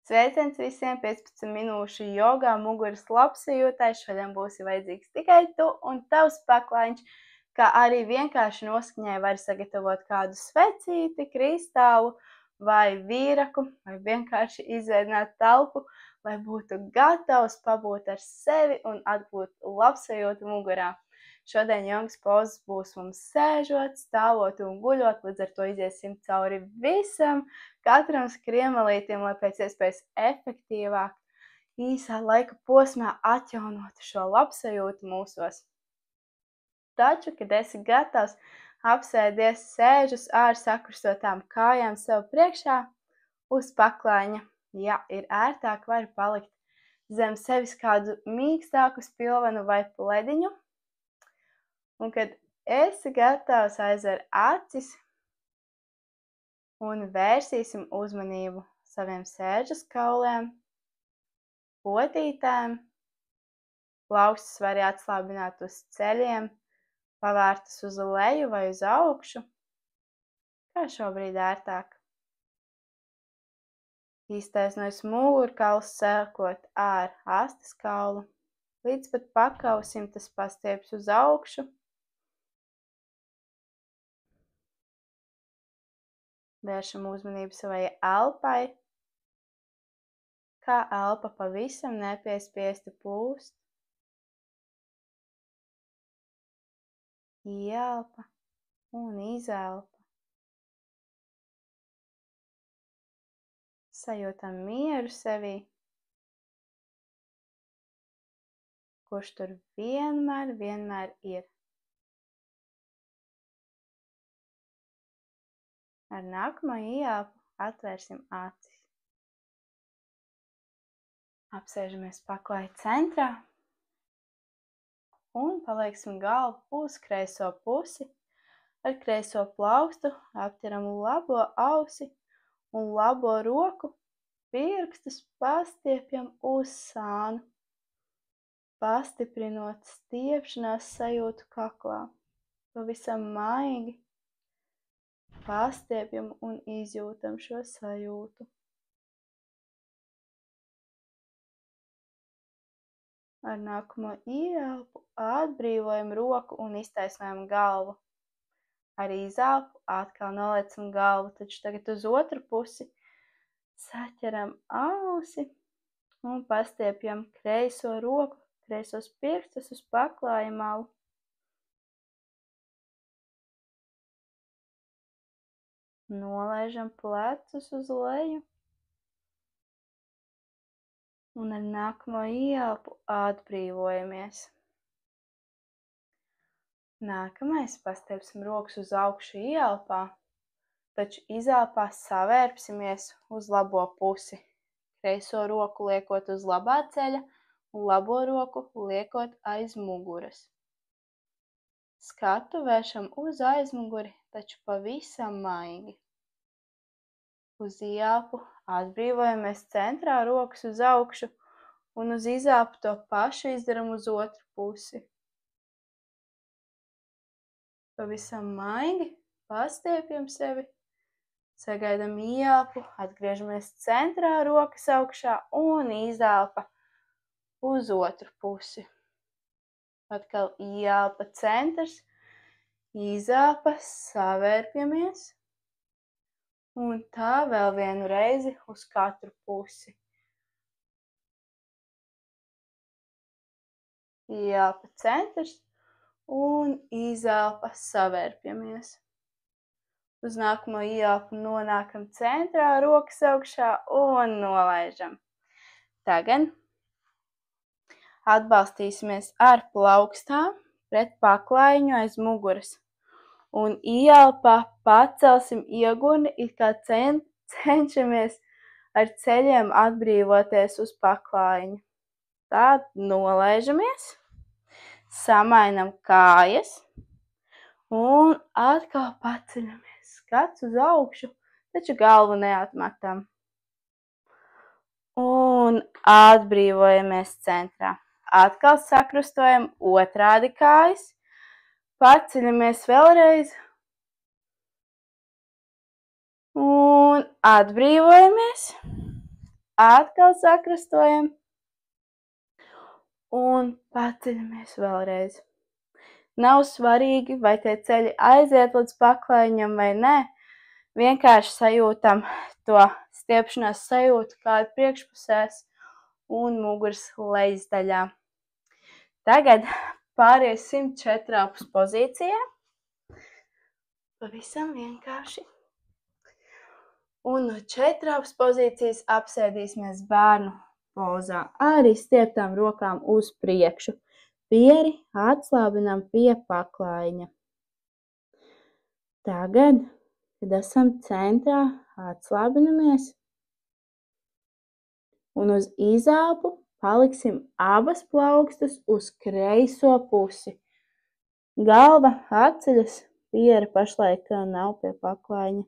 Sveiciens visiem 15 minūšu jogā muguras labsajūtai. Šodien būs vajadzīgs tikai tu un tavs paklaiņš, kā arī vienkārši noskaņai var sagatavot kādu svecīti, kristālu vai vīraku, vai vienkārši izveidināt telpu, lai būtu gatavs pabūt ar sevi un atgūt labsajūtu mugurā. Šodien jogas pozas būs mums sēžot, stāvot un guļot, līdz ar to iziesim cauri visam, katram skriemelītim, lai pēc iespējas efektīvāk īsā laika posmā atjaunotu šo labsajūtu mūsos. Taču, kad esi gatavs, apsēdies sēžus ar sakrustotām kājām sev priekšā uz paklaiņa. Ja ir ērtāk, vari palikt zem sevis kādu mīkstāku spilvenu vai plediņu. Un, kad esi gatavs, aizver acis un vērsīsim uzmanību saviem sēžas kauliem, potītēm. Plaukstas var atslābināt uz ceļiem, pavērtas uz leju vai uz augšu, kā šobrīd ērtāk. Iztaisnojas mugurkauls sēkot ar astes kaulu, līdz pat pakausim tas pastieps uz augšu. Vēršam uzmanību savai elpai, kā elpa pavisam nepiespiesti plūst. Ieelpa un izelpa. Sajūtam mieru sevī, kurš tur vienmēr ir. Ar nākamo ieelpu atvērsim acis. Apsēžamies paklāja centrā un palieksim galvu uz kreiso pusi. Ar kreiso plaukstu aptveram labo ausi un labo roku, pirkstus pastiepjam uz sānu, pastiprinot stiepšanās sajūtu kaklā. Pavisam maigi pastiepjam un izjūtam šo sajūtu. Ar nākamo ieelpu atbrīvojam roku un iztaisnojam galvu. Ar izelpu atkal noliecam galvu, taču tagad uz otru pusi saķeram ausi un pastiepjam kreiso roku, kreisos pirkstus uz paklāja malu. Nolaižam plecus uz leju un ar nākamo ieelpu atbrīvojamies. Nākamais pastiepsim rokas uz augšu ieelpā, taču izelpā savērpsimies uz labo pusi. Kreiso roku liekot uz labā ceļa un labo roku liekot aiz muguras. Skatu vēršam uz aizmuguri, taču pavisam maigi. Uz ieelpu atbrīvojamies centrā, rokas uz augšu, un uz izelpu to pašu izdaram uz otru pusi. Pavisam maigi pastiepjam sevi, sagaidam ieelpu, atgriežamies centrā, rokas augšā un izelpa uz otru pusi. Atkal ieelpa centrs, izelpa, savērpjamies. Un tā vēl vienu reizi uz katru pusi. Ieelpa centrs un izelpa savērpjamies. Uz nākamo ieelpu nonākam centrā, rokas augšā un nolaižam. Tagad atbalstīsimies ar plaukstām pret paklājiņu aiz muguras. Un ieelpā pacelsim iegurni, it kā cenšamies ar ceļiem atbrīvoties uz paklājiņu. Tad nolaižamies, samainam kājas un atkal paceļamies. Skats uz augšu, taču galvu neatmetam. Un atbrīvojamies centrā. Atkal sakrustojam otrādi kājas. Paceļamies vēlreiz un atbrīvojamies. atkal sakrastojam un paceļamies vēlreiz. Nav svarīgi, vai tie ceļi aiziet līdz paklaiņam vai nē, vienkārši sajūtam to stiepšanās sajūtu kādu priekšpusēs un muguras lejasdaļā. Tagad pāriesim četrāpus pozīcijā. Pavisam vienkārši. Un no četrāpus pozīcijas apsēdīsimies bērnu pozā. Arī stieptām rokām uz priekšu. Pieri atslābinām pie paklaiņa. Tagad, kad esam centrā, atslābinamies. Un uz izelpu paliksim abas plaukstas uz kreiso pusi. Galva atceļas. Piera pašlaik nav pie paklaiņa,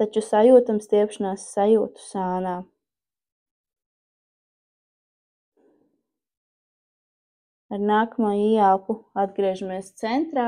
taču sajūtam stiepšanās sajūtu sānā. Ar nākamo ieelpu atgriežamies centrā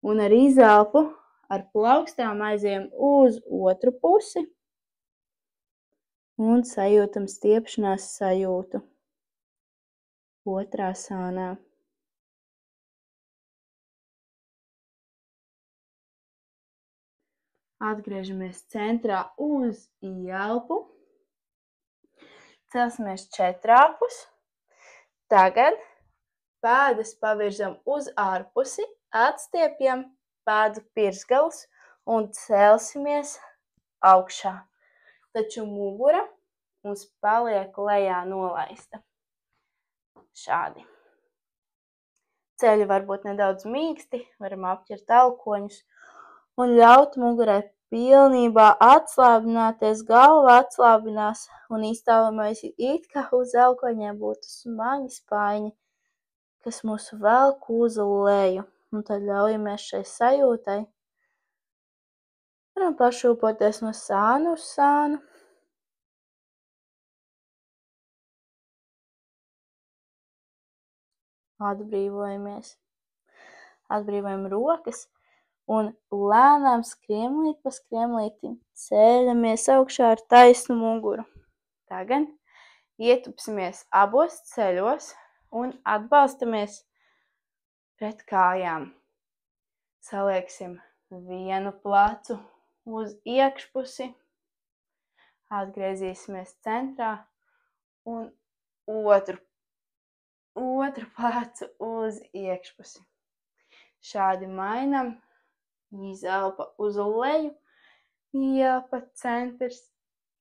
un ar izelpu ar plaukstām aizejam uz otru pusi un sajūtam stiepšanās sajūtu otrā sānā. Atgriežamies centrā uz ieelpu. Celsimies četrāpus. Tagad pēdas pavirzam uz ārpusi, atstiepjam pēdu pirksgalus un celsimies augšā. Taču mugura mums paliek lejā nolaista. Šādi. Ceļi var būt nedaudz mīksti, varam apķert alkoņus un ļaut mugurai pilnībā atslābināties, galva atslābinās un iztēlojamies it kā uz elkoņiem būtu smagi spaiņi, kas mūs velk uz leju. Un tad ļaujamies šai sajūtai. Varam pašūpoties no sānu uz sānu. Atbrīvojamies. Atbrīvojam rokas. Un lēnām skriemlīt pa skriemlītim ceļamies augšā ar taisnu muguru. Tagad ietupsimies abos ceļos un atbalstamies pret kājām. Salieksim vienu plecu uz iekšpusi, atgriezīsimies centrā un otru plecu uz iekšpusi. Šādi mainam. Izelpa uz leju, ielpa centrs,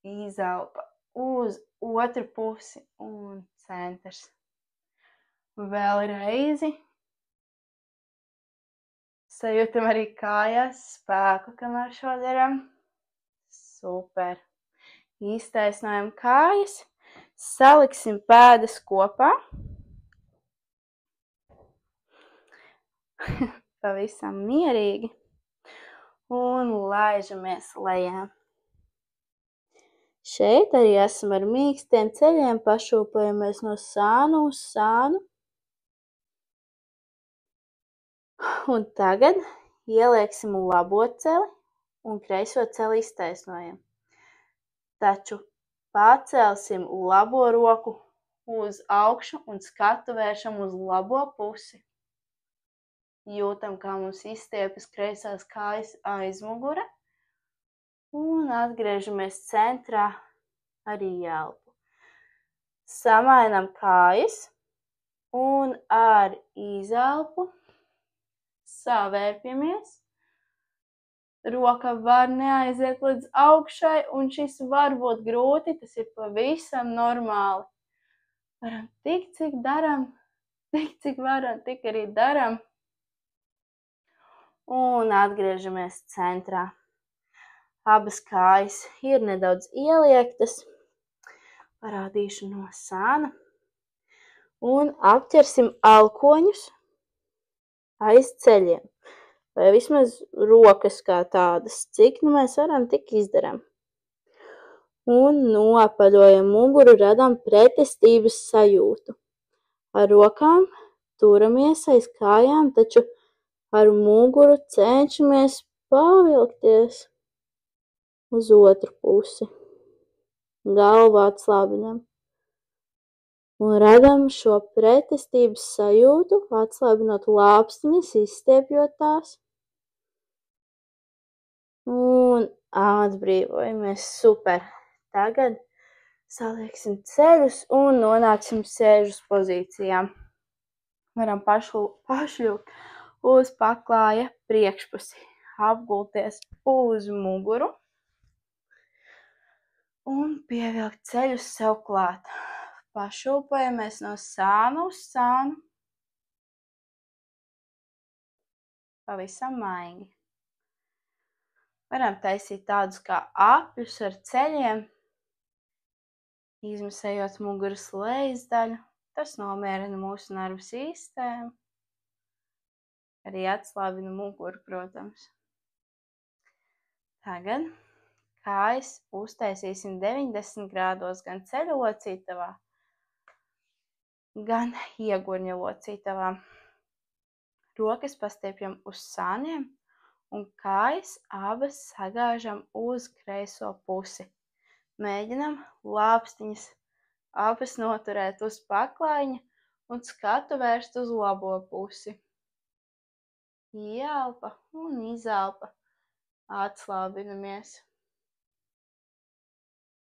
izelpa uz otru pusi un centrs. Vēlreiz. Sajūtam arī kājās spēku, kamēr šo daram. Super. Iztaisnojam kājas, saliksim pēdas kopā. Pavisam mierīgi. Un laižamies lejā. Šeit arī esam ar mīkstiem ceļiem, pašūpojamies no sānu uz sānu. Un tagad ielieksim labo celi un kreiso celi iztaisnojam. Taču pacelsim labo roku uz augšu un skatu vēršam uz labo pusi. Jūtam, kā mums izstiepjas kreisās kājas aizmugure. Un atgriežamies centrā ar ieelpu. Samainam kājas un ar izelpu savērpjamies. Roka var neaiziet līdz augšai un šis var būt grūti, tas ir pavisam normāli. Varam tik, cik daram, tik, cik varam, tik arī daram. Un atgriežamies centrā. Abas kājas ir nedaudz ieliektas. Parādīšu no sāna. Un apķersim alkoņus aiz ceļiem. Vai vismaz rokas kā tādas. Cik mēs varam, tik izdaram. Un noapaļojam muguru, radām pretestības sajūtu. Ar rokām turamies aiz kājām, taču ar muguru cenšamies pavilkties uz otru pusi. galvu atslābinam. Un radam šo pretestības sajūtu, atslābinot lāpstiņas, izstiepjot tās. Un atbrīvojamies. Super. Tagad salieksim ceļus un nonāksim sēžas pozīcijā. Varam pašļūt uz paklāja priekšpusi. Apgulties uz muguru. Un pievilkt ceļus sev klāt. Pašūpojamies no sāna uz sānu. Pavisam maigi. Varam taisīt tādus kā apļus ar ceļiem, izmasējot muguras lejas daļu. Tas nomierina mūsu nervu sistēmu. Arī atslābina muguru, protams. Tagad kājas uztaisīsim 90 grādos gan ceļa locītavā, gan iegurņa locītavā. Rokas pastiepjam uz sāniem un kājas abas sagāžam uz kreiso pusi. Mēģinam lāpstiņas abas noturēt uz paklājiņa un skatu vērst uz labo pusi. Ieelpa un izelpa. Atslābinamies.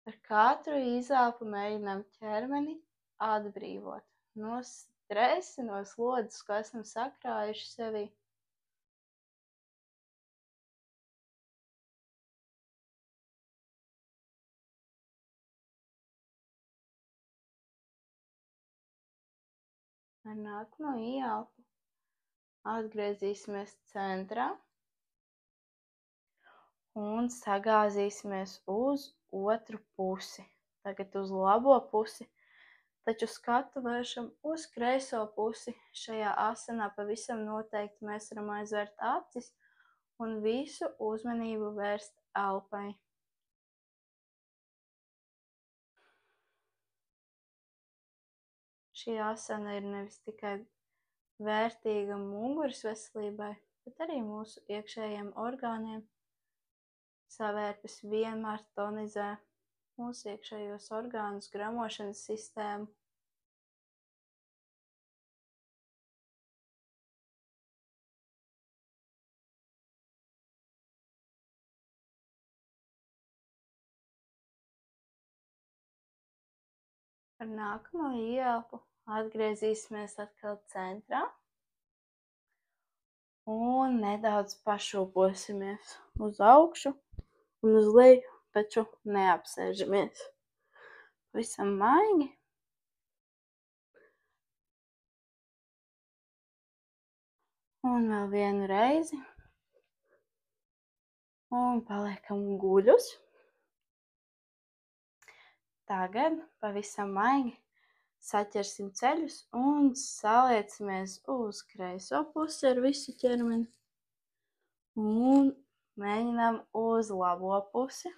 Ar katru izelpu mēģinām ķermeni atbrīvot no stresa, no slodzes, ko esam sakrājuši sevī. Ar nākamo ieelpu atgriezīsimies centrā un sagāzīsimies uz otru pusi. Tagad uz labo pusi, taču skatu vēršam uz kreiso pusi. Šajā asanā pavisam noteikti mēs varam aizvērt acis un visu uzmanību vērst elpai. Šī asana ir nevis tikai vērtīga muguras veselībai, bet arī mūsu iekšējiem orgāniem. Savērpes vienmēr tonizē mūsu iekšējos orgānus, gramošanas sistēmu. Ar nākamo ieelpu atgriezīsimies atkal centrā un nedaudz pašūposimies uz augšu un uz leju, taču neapsēžamies. Visam maigi. Un vēl vienu reizi. Un paliekam guļus. Tagad pavisam maigi saķersim ceļus un saliecamies uz kreiso pusi ar visu ķermeni. Un mēģinām uz labo pusi.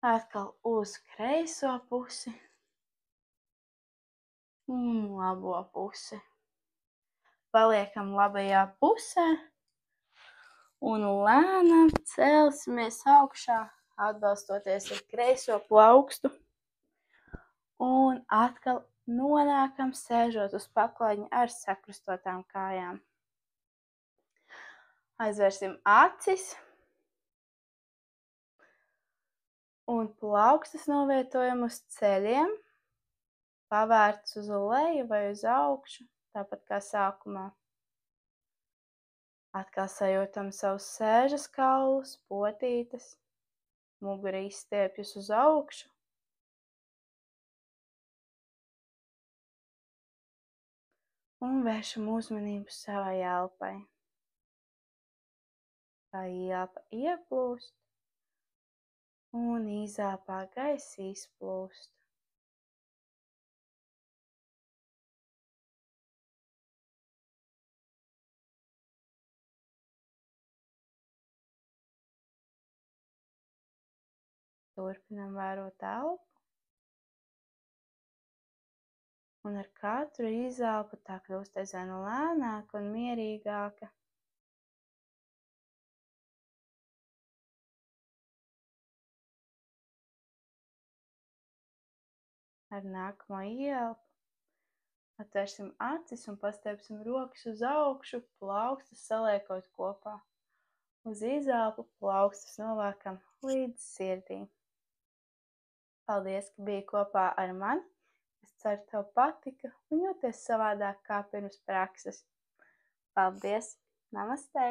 Atkal uz kreiso pusi. Un labo pusi. Paliekam labajā pusē. Un lēnām celsimies augšā, atbalstoties ar kreiso plaukstu. Un atkal nonākam sēžot uz paklājiņa ar sakrustotām kājām. Aizvērsim acis. Un plaukstas novietojam uz ceļiem. Pavērts uz leju vai uz augšu, tāpat kā sākumā. Atkal sajūtam savus sēžas kaulus, potītes. Mugura izstiepjas uz augšu. Un vēršam uzmanību savai elpai. Tā ielpa ieplūst un izelpā gaisa izplūst. Turpinam vērot elpu. Un ar katru izelpu tā kļūst aizvien lēnāka un mierīgāka. ar nākamo ielpu. Atvērsim acis un pastiepsim rokas uz augšu, plaukstus saliekot kopā. Uz izelpu plaukstus novākam līdz sirdī. Paldies, ka biji kopā ar mani. Es ceru, tev patika un jūties savādāk kā pirms prakses. Paldies! Namastē!